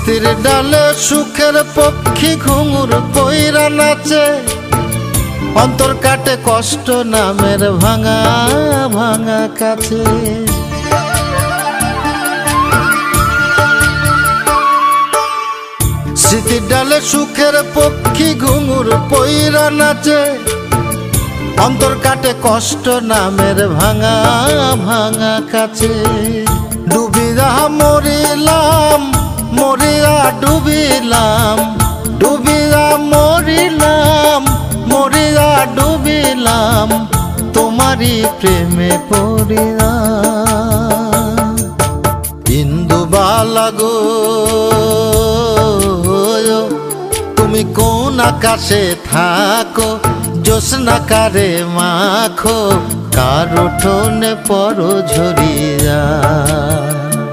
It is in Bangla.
স্মৃতির ডালে সুখের পক্ষী ঘুঙুর পইরা নাচে, অন্তর কাটে কষ্ট নামের ভাঙা ভাঙা কাছে। স্মৃতির ডালে সুখের পক্ষী ঘুঙুর পইরা নাচে, অন্তর কাটে কষ্ট নামের ভাঙা ভাঙা কাছে। ডুবিয়া মরিলাম মরিয়া ডুবিলাম, ডুবিয়া মরিলাম মরিয়া ডুবিলাম, তোমারই প্রেমে পড়িয়া। ইন্দুবালা গো তুমি কোন আকাশে থাকো, জ্যোৎস্না কারে মাখো, কার উঠোনে পর ঝরিয়া।